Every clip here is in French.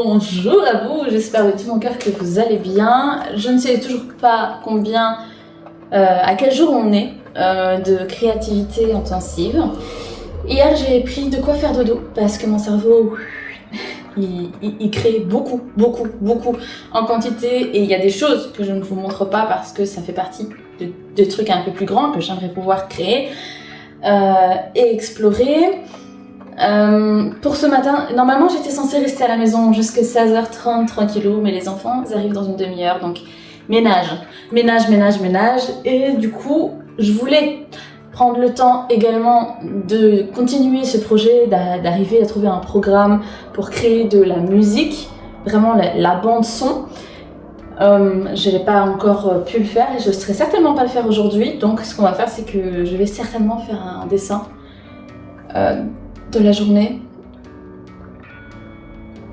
Bonjour à vous, j'espère de tout mon cœur que vous allez bien. Je ne sais toujours pas à quel jour on est de créativité intensive. Hier j'ai pris de quoi faire dodo parce que mon cerveau il crée beaucoup en quantité et il y a des choses que je ne vous montre pas parce que ça fait partie de trucs un peu plus grands que j'aimerais pouvoir créer et explorer. Pour ce matin, normalement j'étais censée rester à la maison jusqu'à 16h30 tranquillou, mais les enfants arrivent dans une demi-heure, donc ménage. Et du coup, je voulais prendre le temps également de continuer ce projet, d'arriver à trouver un programme pour créer de la musique, vraiment la bande son. Je n'ai pas encore pu le faire et je ne serai certainement pas le faire aujourd'hui, donc ce qu'on va faire c'est que je vais certainement faire un dessin de la journée,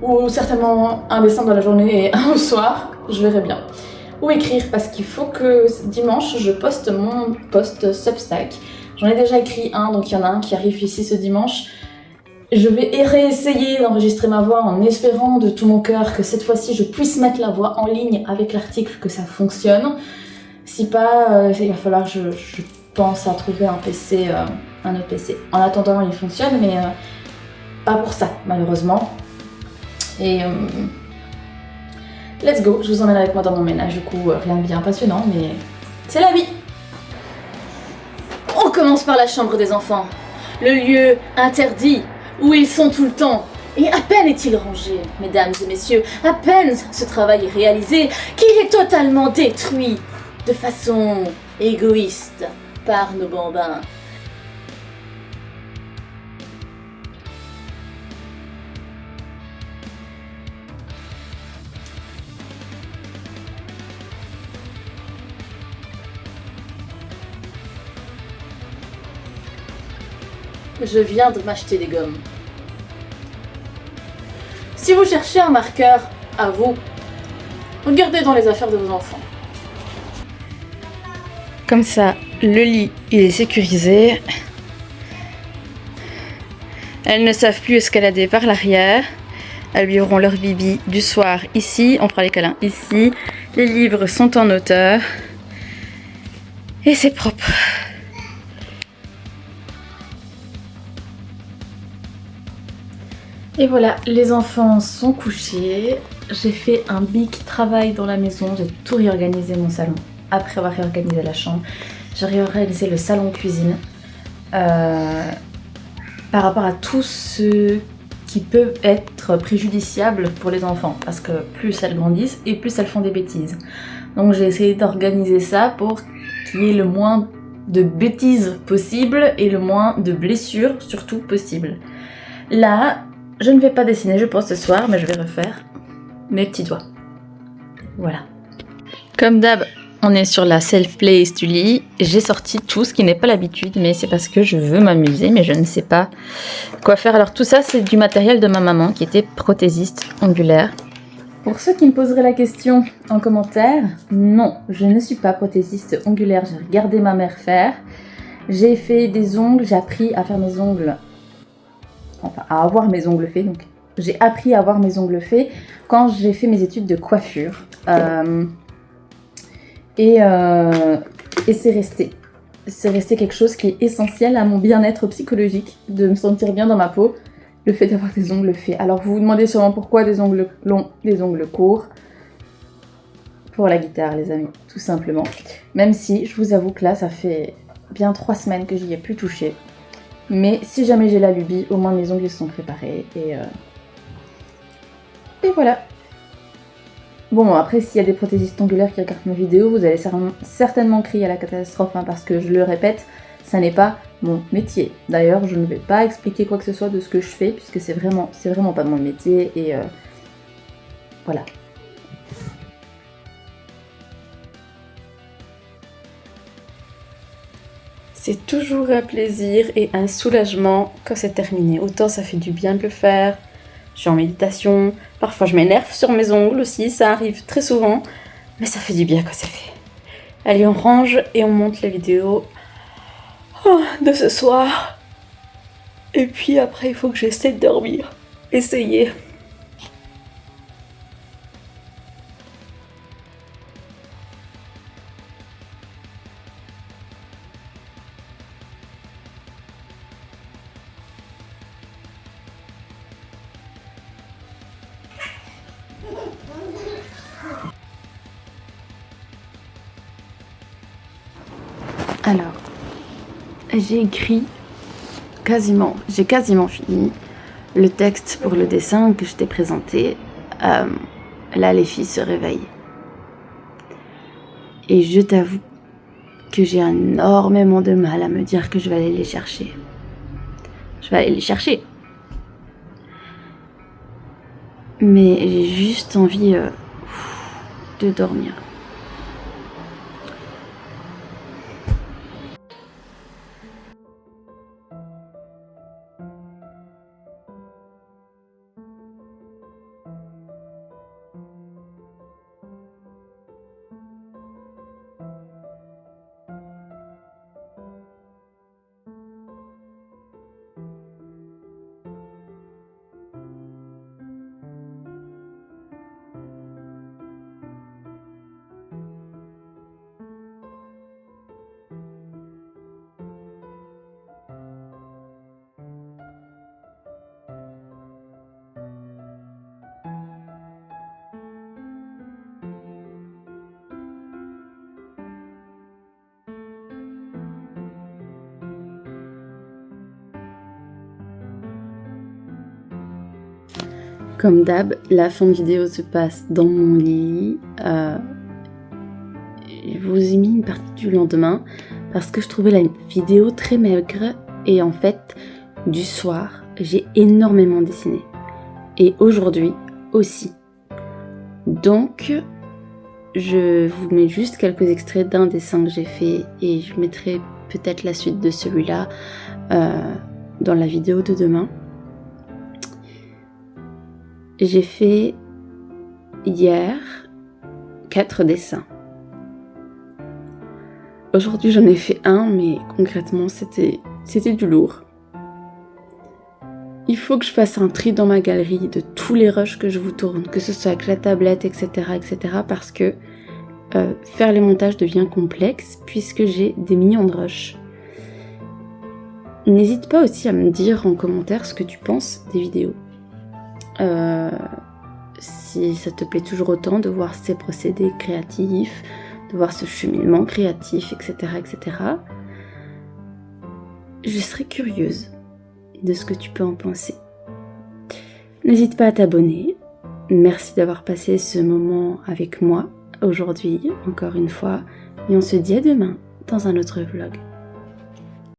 ou certainement un dessin dans la journée et un au soir, je verrai bien. Ou écrire, parce qu'il faut que dimanche je poste mon post Substack. J'en ai déjà écrit un, donc il y en a un qui arrive ici ce dimanche. Je vais réessayer d'enregistrer ma voix en espérant de tout mon cœur que cette fois-ci je puisse mettre la voix en ligne avec l'article, que ça fonctionne. Si pas, il va falloir que je pense à trouver un autre PC. En attendant, il fonctionne, mais pas pour ça, malheureusement. Et let's go, je vous emmène avec moi dans mon ménage. Du coup, rien de bien passionnant, mais c'est la vie. On commence par la chambre des enfants, le lieu interdit où ils sont tout le temps. Et à peine est-il rangé, mesdames et messieurs, à peine ce travail est réalisé, qu'il est totalement détruit de façon égoïste par nos bambins. Je viens de m'acheter des gommes. Si vous cherchez un marqueur, à vous, regardez dans les affaires de vos enfants. Comme ça, le lit, il est sécurisé. Elles ne savent plus escalader par l'arrière. Elles vivront leur bibi du soir ici. On fera les câlins ici. Les livres sont en hauteur. Et c'est propre. Et voilà, les enfants sont couchés. J'ai fait un big travail dans la maison. J'ai tout réorganisé mon salon. Après avoir réorganisé la chambre, j'ai réorganisé le salon cuisine par rapport à tout ce qui peut être préjudiciable pour les enfants, parce que plus elles grandissent et plus elles font des bêtises. Donc j'ai essayé d'organiser ça pour qu'il y ait le moins de bêtises possible et le moins de blessures surtout possible. Là, je ne vais pas dessiner, je pense, ce soir, mais je vais refaire mes petits doigts. Voilà. Comme d'hab, on est sur la self-place du lit. J'ai sorti tout, ce qui n'est pas l'habitude, mais c'est parce que je veux m'amuser, mais je ne sais pas quoi faire. Alors tout ça, c'est du matériel de ma maman, qui était prothésiste ongulaire. Pour ceux qui me poseraient la question en commentaire, non, je ne suis pas prothésiste ongulaire. J'ai regardé ma mère faire. J'ai fait des ongles, j'ai appris à faire mes ongles. Enfin, à avoir mes ongles faits, donc j'ai appris à avoir mes ongles faits quand j'ai fait mes études de coiffure. Et c'est resté. C'est resté quelque chose qui est essentiel à mon bien-être psychologique, de me sentir bien dans ma peau, le fait d'avoir des ongles faits. Alors vous vous demandez sûrement pourquoi des ongles longs, des ongles courts. Pour la guitare, les amis, tout simplement. Même si, je vous avoue que là, ça fait bien 3 semaines que j'y ai plus touché. Mais si jamais j'ai la lubie, au moins mes ongles sont préparés et voilà. Bon, après, s'il y a des prothésistes ongulaires qui regardent mes vidéos, vous allez certainement crier à la catastrophe, hein, parce que je le répète, ça n'est pas mon métier. D'ailleurs, je ne vais pas expliquer quoi que ce soit de ce que je fais, puisque c'est vraiment pas mon métier et voilà. C'est toujours un plaisir et un soulagement quand c'est terminé. Autant ça fait du bien de le faire. Je suis en méditation. Parfois je m'énerve sur mes ongles aussi, ça arrive très souvent. Mais ça fait du bien quand c'est fait. Allez, on range et on monte la vidéo de ce soir. Et puis après, il faut que j'essaie de dormir. Essayez. Alors, j'ai quasiment fini le texte pour le dessin que je t'ai présenté. Là, les filles se réveillent. Et je t'avoue que j'ai énormément de mal à me dire que je vais aller les chercher. Mais j'ai juste envie de dormir. Comme d'hab, la fin de vidéo se passe dans mon lit. Je vous ai mis une partie du lendemain parce que je trouvais la vidéo très maigre et en fait, du soir, j'ai énormément dessiné. Et aujourd'hui aussi. Donc, je vous mets juste quelques extraits d'un dessin que j'ai fait et je mettrai peut-être la suite de celui-là dans la vidéo de demain. J'ai fait hier 4 dessins. Aujourd'hui j'en ai fait un, mais concrètement c'était du lourd. Il faut que je fasse un tri dans ma galerie de tous les rushs que je vous tourne, que ce soit avec la tablette, etc. parce que faire les montages devient complexe puisque j'ai des millions de rushs. N'hésite pas aussi à me dire en commentaire ce que tu penses des vidéos. Si ça te plaît toujours autant de voir ces procédés créatifs, de voir ce cheminement créatif, etc. Je serais curieuse de ce que tu peux en penser. N'hésite pas à t'abonner. Merci d'avoir passé ce moment avec moi aujourd'hui, encore une fois, et on se dit à demain dans un autre vlog.